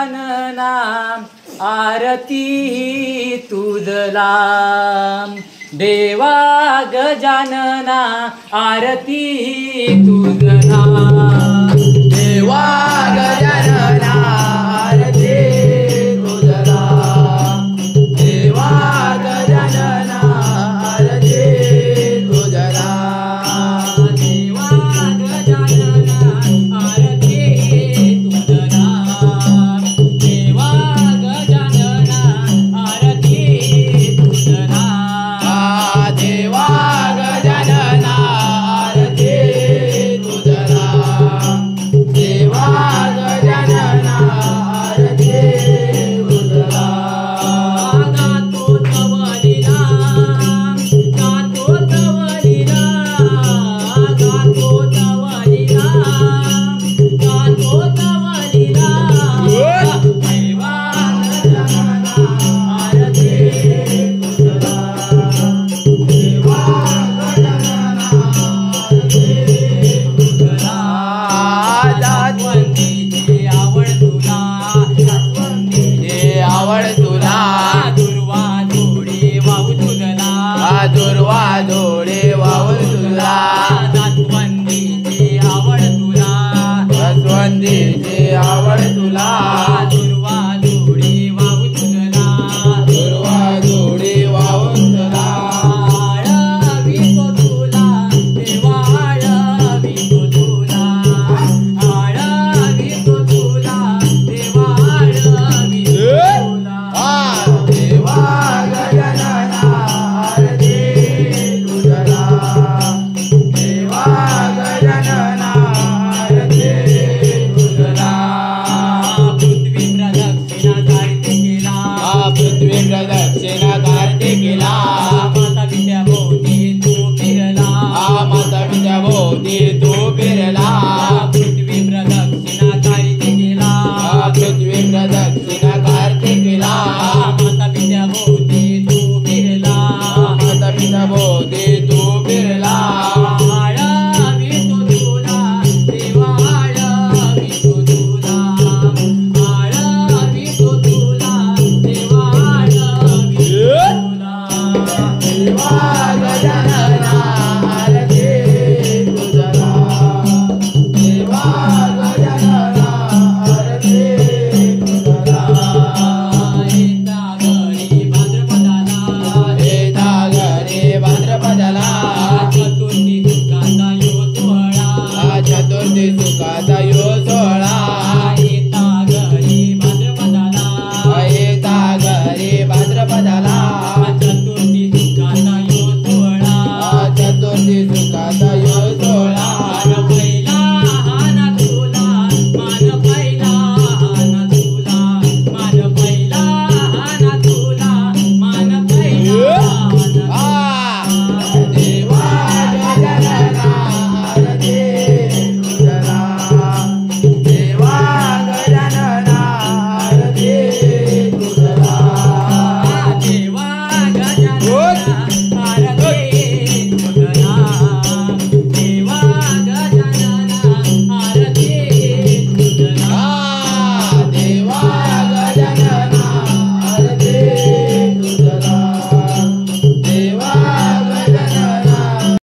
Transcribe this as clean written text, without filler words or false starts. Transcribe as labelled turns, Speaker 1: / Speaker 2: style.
Speaker 1: गजानना आरती तुझला देवा गजानना आरती तुझला
Speaker 2: देवा गजानना आरती तुझला देवा गजानना आरती तुझला
Speaker 1: देवा गजानना आरती तुझला देवा गजानना आरती तुझला
Speaker 2: देवा गजानना आरती तुझला देवा गजानना आरती तुझला
Speaker 1: गातो तव लीला गातो तव लीला गातो तव लीला गातो तव लीला देवा गजानना आरती तुझला देवा गजानना आरती तुझला जास्वंदीची आवड तुला जास्वंदीची
Speaker 2: आवड तुला
Speaker 1: दुर्वा जोडी वाहू तुझला
Speaker 2: दुर्वा जोडे वावर तुला
Speaker 1: जास्वंदीची आवड तुला
Speaker 2: जास्वंदीची आवड तुला
Speaker 1: दुर्वा जोडी वाहू तुझला
Speaker 2: दुर्वा जोडे वावर तुला
Speaker 1: आळवितो तुला देवा आळवितो तुला आळवितो तुला देवा आळवितो तुला
Speaker 2: देवा गजानना आरती तुझला देवा गजानना आरती तुझला
Speaker 1: पृथ्वी प्रदक्षिणा कार्तिक केला
Speaker 2: पृथ्वी प्रदक्षिणा कार्तिकीला
Speaker 1: माता विद्या भोवती तू फिरला
Speaker 2: माता पिता भोवती तू फिरला
Speaker 1: पृथ्वी प्रदक्षिणा कार्तिकेला
Speaker 2: पृथ्वी प्रदक्षिणा कार्तिकीला
Speaker 1: माता विद्या भोवती तू फिरला
Speaker 2: माता पिता भोवती तू फिरला
Speaker 1: आळवितो तुला देवा आळवितो